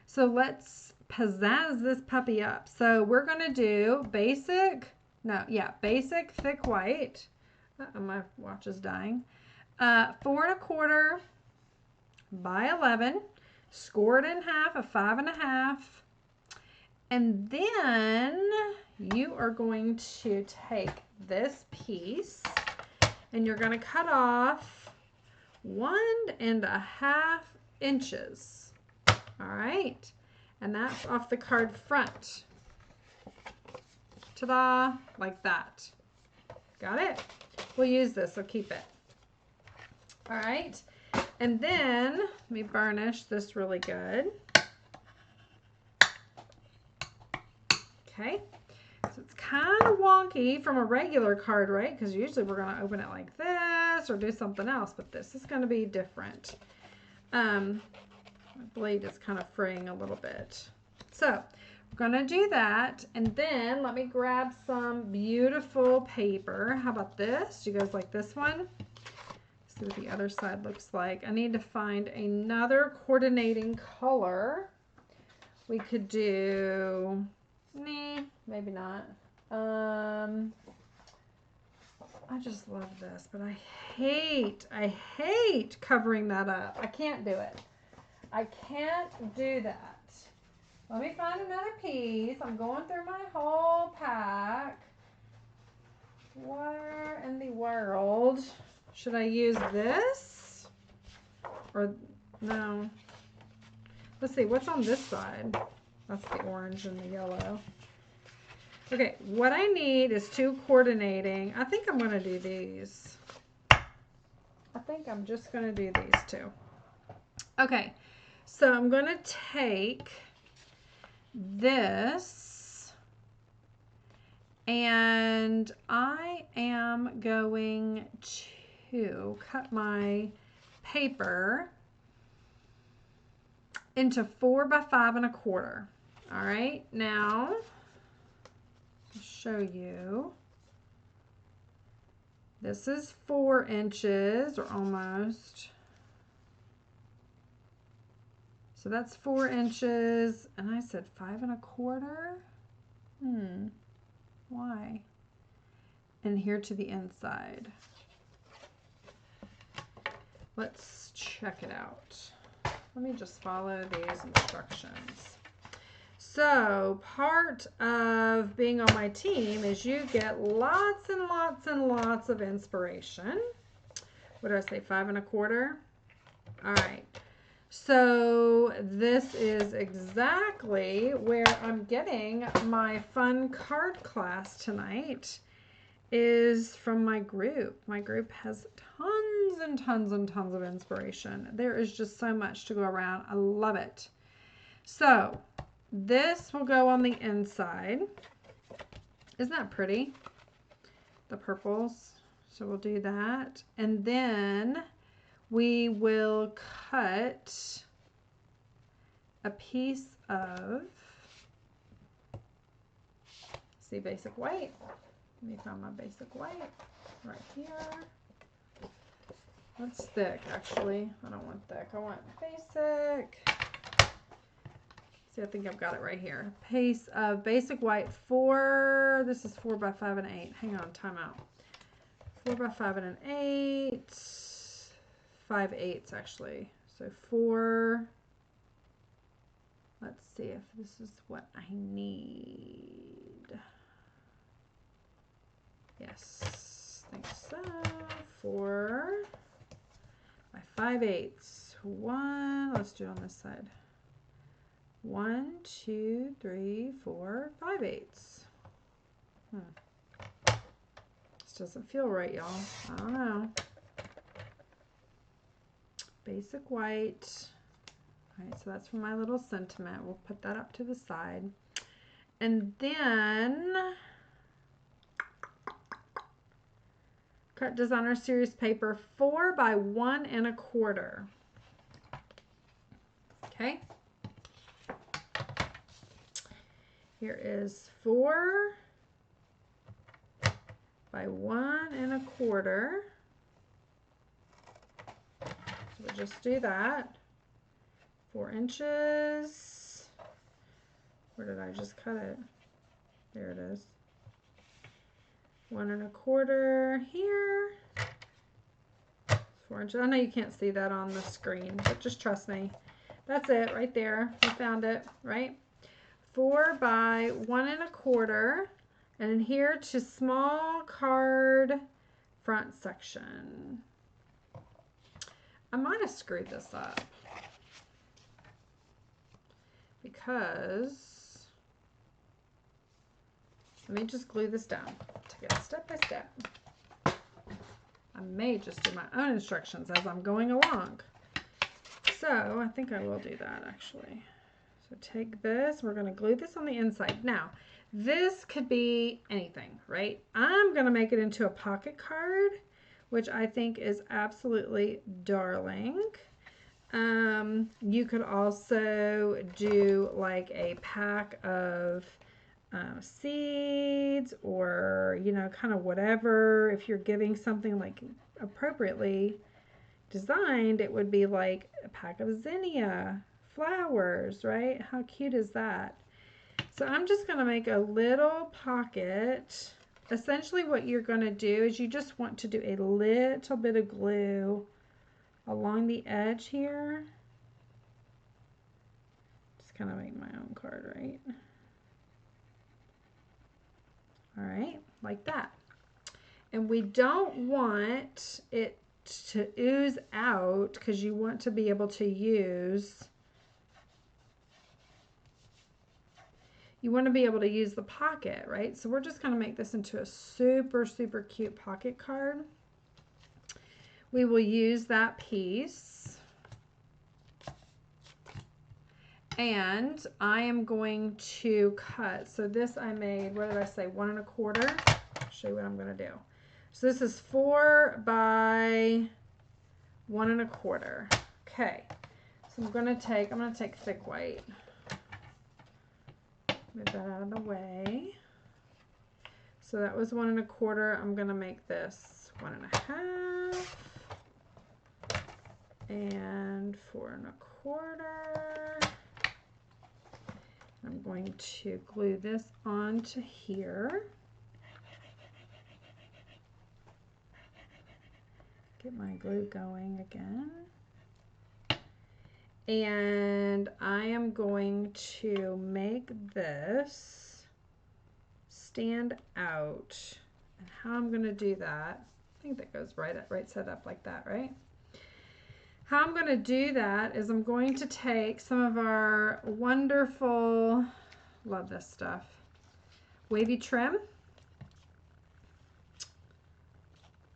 So let's pizzazz this puppy up. So we're going to do basic thick white. My watch is dying. 4 1/4 by 11. Scored in half, a 5 1/2. And then you are going to take this piece and you're going to cut off 1 1/2 inches. All right, and that's off the card front. Ta-da, like that. Got it? We'll use this, so keep it. All right, and then let me burnish this really good. Okay, so it's kind of wonky from a regular card, right? Because usually we're going to open it like this or do something else, but this is going to be different. My blade is kind of fraying a little bit. So I'm gonna do that, and then let me grab some beautiful paper. How about this? Do you guys like this one? See what the other side looks like. I need to find another coordinating color. We could do, maybe not. I just love this, but I hate covering that up. I can't do it. I can't do that. Let me find another piece. I'm going through my whole pack. Where in the world should I use this? Or no? Let's see, what's on this side? That's the orange and the yellow. Okay, what I need is two coordinating. I think I'm going to do these. I think I'm just going to do these two. Okay, so I'm going to take this and I am going to cut my paper into 4 by 5 1/4. All right, now I'll show you. This is 4 inches or almost. So that's 4 inches, and I said 5 1/4. Why? And here to the inside. Let's check it out. Let me just follow these instructions. So part of being on my team is you get lots and lots and lots of inspiration. What did I say, 5 1/4? All right. So this is exactly where I'm getting my fun card class tonight, is from my group. My group has tons and tons and tons of inspiration. There is just so much to go around. I love it. So this will go on the inside. Isn't that pretty? The purples. So we'll do that. And then we will cut a piece of, see, basic white. Let me find my basic white right here. That's thick, actually. I don't want thick. I want basic. See, I think I've got it right here. Piece of basic white 4. This is 4 by 5 1/8. Hang on, time out. 4 by 5 1/8. 5/8 actually. So 4. Let's see if this is what I need. Yes, I think so. 4 by 5/8. 1. Let's do it on this side. 1, 2, 3, 4, 5/8. This doesn't feel right, y'all. I don't know. Basic white. All right, so that's for my little sentiment. We'll put that up to the side. And then cut designer series paper 4 by 1 1/4. Okay. Here is 4 by 1 1/4. So we'll just do that. 4 inches. Where did I just cut it? There it is. 1 1/4 here. 4 inches. I know you can't see that on the screen, but just trust me. That's it right there. We found it, right? 4 by 1 1/4, and in here to small card front section. I might have screwed this up because, let me just glue this down. Take it step by step. I may just do my own instructions as I'm going along. So I think I will do that actually. So take this, we're going to glue this on the inside. Now, this could be anything, right? I'm going to make it into a pocket card, which I think is absolutely darling. You could also do like a pack of seeds, or, you know, kind of whatever. If you're giving something like appropriately designed, it would be like a pack of zinnia flowers, right? How cute is that? So I'm just going to make a little pocket. Essentially what you're going to do is you just want to do a little bit of glue along the edge here. Just kind of make my own card, right? All right, like that. And we don't want it to ooze out, because you want to be able to use, you want to be able to use the pocket, right? So we're just going to make this into a super, super cute pocket card. We will use that piece. And I am going to cut. So this I made, what did I say, 1 1/4? I'll show you what I'm going to do. So this is 4 by 1 1/4. Okay. So I'm going to take thick white. Move that out of the way. So that was 1 1/4. I'm going to make this 1 1/2 and 4 1/4. I'm going to glue this onto here. Get my glue going again. And I am going to make this stand out. And how I'm going to do that, I think that goes right side up like that, right? How I'm going to do that is I'm going to take some of our wonderful, love this stuff, wavy trim.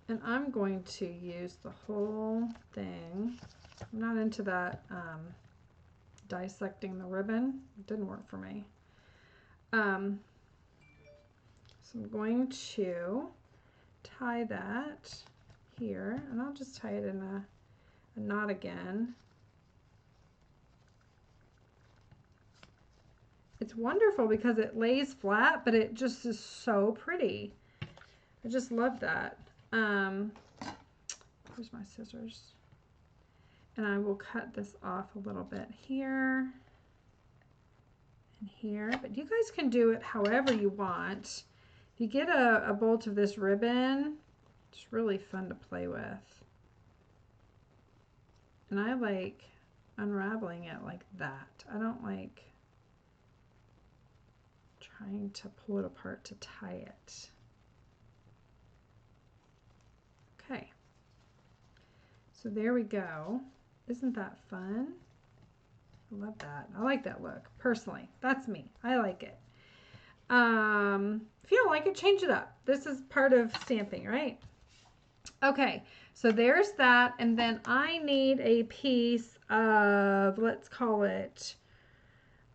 And I'm going to use the whole thing. I'm not into that dissecting the ribbon. It didn't work for me. So I'm going to tie that here, and I'll just tie it in a knot again. It's wonderful because it lays flat, but it just is so pretty. I just love that. Where's my scissors? And I will cut this off a little bit here and here, but you guys can do it however you want. If you get a bolt of this ribbon, it's really fun to play with. And I like unraveling it like that. I don't like trying to pull it apart to tie it. Okay. So there we go. Isn't that fun? I love that. I like that look, personally. That's me. I like it. If you don't like it, change it up. This is part of stamping, right? Okay, so there's that. And then I need a piece of, let's call it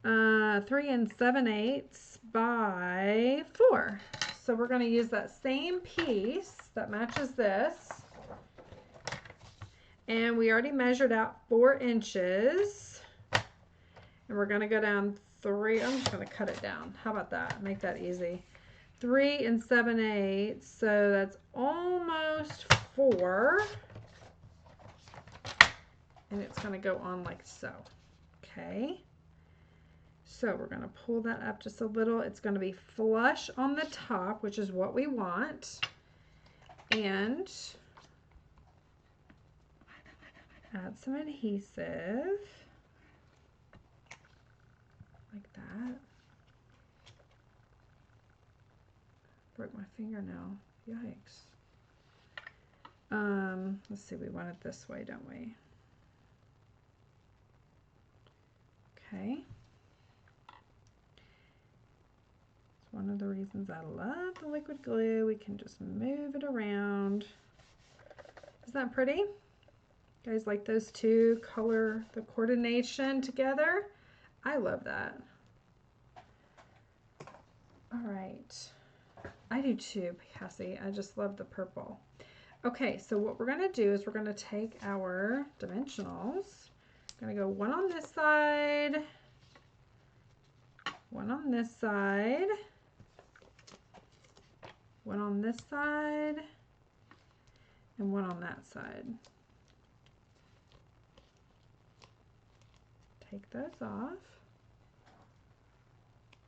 3 7/8 by 4. So we're going to use that same piece that matches this. And we already measured out 4 inches. And we're going to go down 3. I'm just going to cut it down. How about that? Make that easy. 3 7/8. So that's almost 4. And it's going to go on like so. Okay. So we're going to pull that up just a little. It's going to be flush on the top, which is what we want. And add some adhesive like that. Broke my fingernail. Yikes. Let's see, we want it this way, don't we? Okay. It's one of the reasons I love the liquid glue. We can just move it around. Isn't that pretty? You guys like those two color, the coordination together? I love that. All right. I do too, Cassie. I just love the purple. Okay, so what we're going to do is we're going to take our dimensionals I'm gonna go one on this side, one on this side, one on this side, and one on that side. Take those off.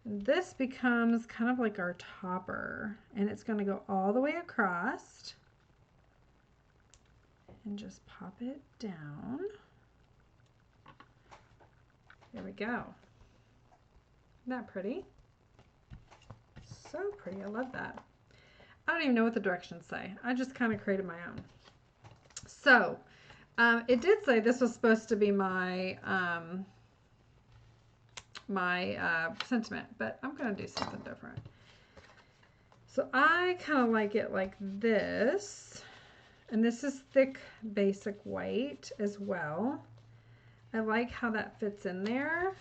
And this becomes kind of like our topper, and it's going to go all the way across and just pop it down. There we go. Isn't that pretty? So pretty. I love that. I don't even know what the directions say. I just kind of created my own. So it did say this was supposed to be my sentiment, but I'm going to do something different. So I kind of like it like this, and this is thick basic white as well. I like how that fits in there.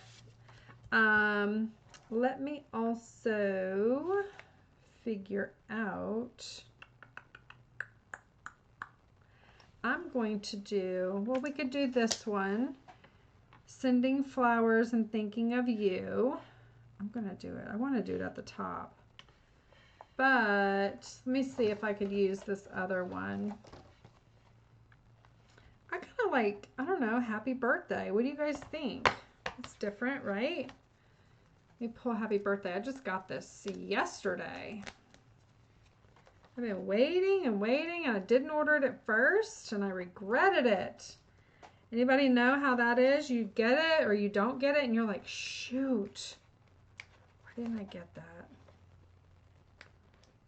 Let me also figure out, I'm going to do, well, we could do this one. Sending flowers and thinking of you. I'm gonna do it. I want to do it at the top. But let me see if I could use this other one. I kind of like, I don't know, happy birthday. What do you guys think? It's different, right? Let me pull happy birthday. I just got this yesterday. I've been waiting and waiting, and I didn't order it at first, and I regretted it. Anybody know how that is? You get it or you don't get it, and you're like, shoot, why didn't I get that?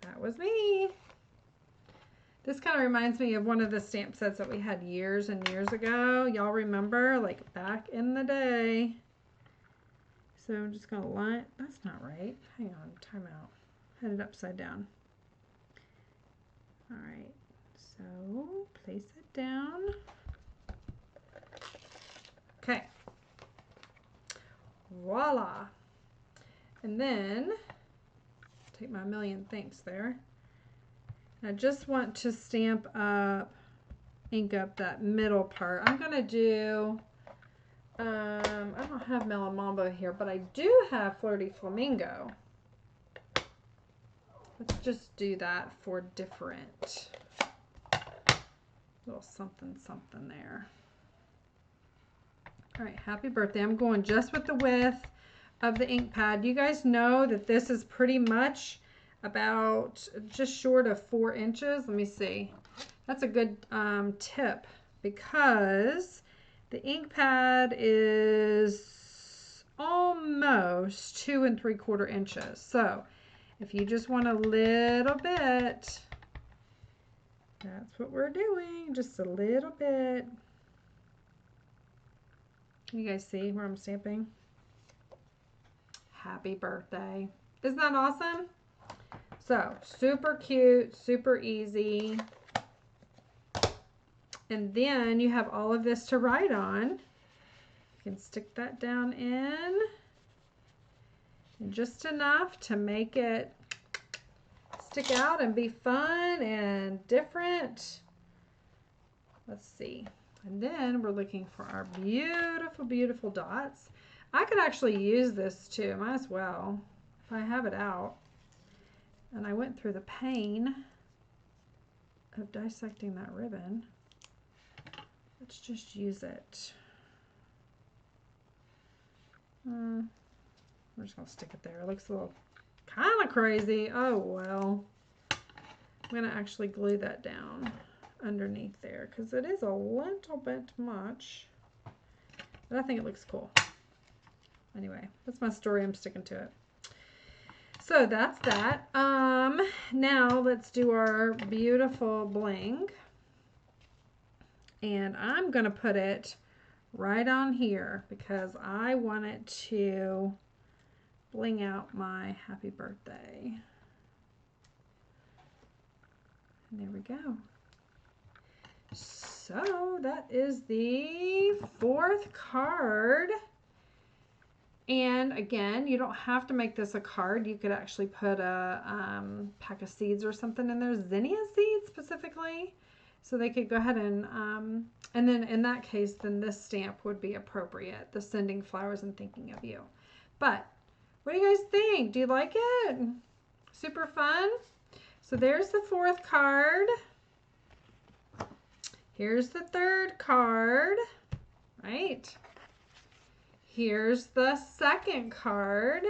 That was me. This kind of reminds me of one of the stamp sets that we had years and years ago. Y'all remember, like back in the day. So I'm just gonna line, that's not right. Hang on, time out. Had it upside down. All right, so place it down. Okay, voila. And then take my million thanks there. And I just want to stamp up, ink up that middle part. I'm gonna do, I don't have Melon Mambo here, but I do have Flirty Flamingo. Let's just do that for different, little something something there. All right, happy birthday. I'm going just with the width of the ink pad. You guys know that this is pretty much about just short of 4 inches. Let me see. That's a good tip, because the ink pad is almost 2 3/4 inches. So if you just want a little bit, that's what we're doing, just a little bit. Can you guys see where I'm stamping? Happy birthday. Isn't that awesome? So super cute, super easy. And then you have all of this to write on. You can stick that down in, and just enough to make it stick out and be fun and different. Let's see. And then we're looking for our beautiful, beautiful dots. I could actually use this too, might as well, if I have it out. And I went through the pain of dissecting that ribbon. Let's just use it. We're just gonna stick it there. It looks a little kind of crazy. Oh well. I'm gonna actually glue that down underneath there because it is a little bit much, but I think it looks cool. Anyway, that's my story. I'm sticking to it. So that's that. Now let's do our beautiful bling, and I'm gonna put it right on here because I want it to bling out my happy birthday. And there we go. So that is the 4th card. And again, you don't have to make this a card. You could actually put a pack of seeds or something in there, Zinnia seeds specifically. So they could go ahead and And then in that case, then this stamp would be appropriate, the sending flowers and thinking of you. But what do you guys think? Do you like it? Super fun. So there's the 4th card. Here's the 3rd card, right? Here's the 2nd card.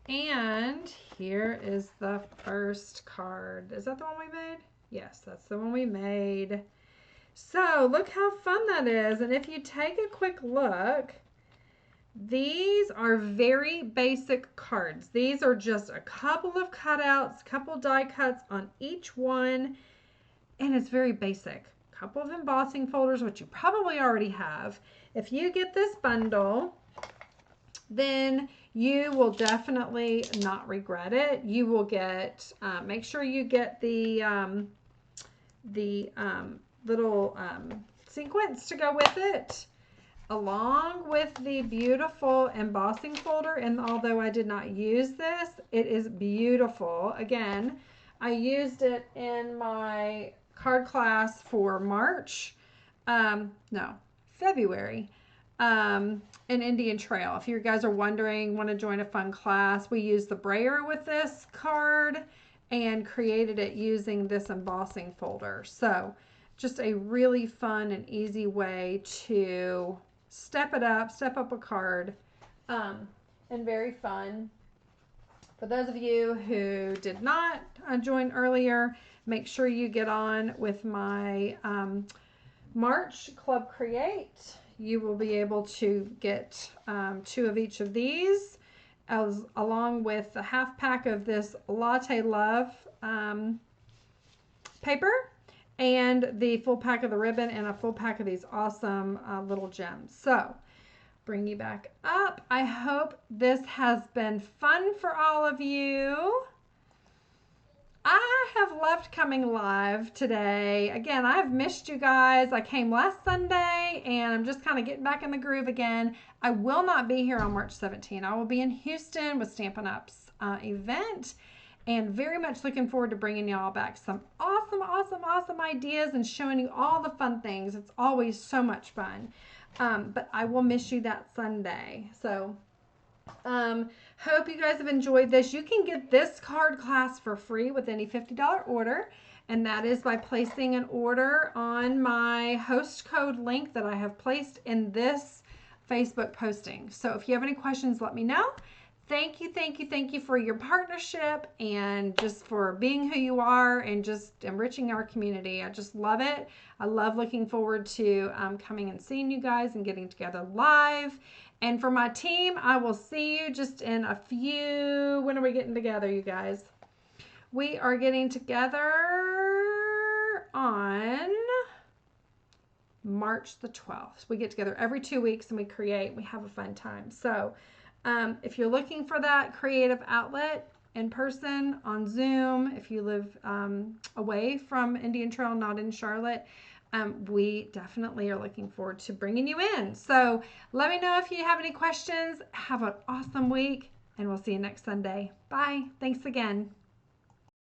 And here is the 1st card. Is that the one we made? Yes, that's the one we made. So look how fun that is. And if you take a quick look, these are very basic cards. These are just a couple of cutouts, couple die cuts on each one, and it's very basic. A couple of embossing folders, which you probably already have. If you get this bundle, then you will definitely not regret it. You will get, make sure you get the little sequins to go with it, along with the beautiful embossing folder. And although I did not use this, it is beautiful. Again, I used it in my card class for March, February, in Indian Trail. If you guys are wondering, want to join a fun class, we used the brayer with this card and created it using this embossing folder. So just a really fun and easy way to step up a card, and very fun. For those of you who did not join earlier, make sure you get on with my March Club Create. You will be able to get 2 of each of these, along with the half pack of this Latte Love paper, and the full pack of the ribbon, and a full pack of these awesome little gems. So bring you back up. I hope this has been fun for all of you. I have loved coming live today. Again, I've missed you guys. I came last Sunday and I'm just kind of getting back in the groove again. I will not be here on March 17. I will be in Houston with Stampin' Up's event, and very much looking forward to bringing y'all back some awesome ideas and showing you all the fun things. It's always so much fun. But I will miss you that Sunday. So hope you guys have enjoyed this. You can get this card class for free with any $50 order, and that is by placing an order on my host code link that I have placed in this Facebook posting. So if you have any questions, let me know. Thank you for your partnership and just for being who you are and just enriching our community. I just love it. I love looking forward to coming and seeing you guys and getting together live. And for my team, I will see you just in a few. When are we getting together, you guys? We are getting together on March the 12th. We get together every 2 weeks and we create. We have a fun time. So if you're looking for that creative outlet in person, on Zoom, if you live away from Indian Trail, not in Charlotte, we definitely are looking forward to bringing you in. So let me know if you have any questions. Have an awesome week, and we'll see you next Sunday. Bye. Thanks again.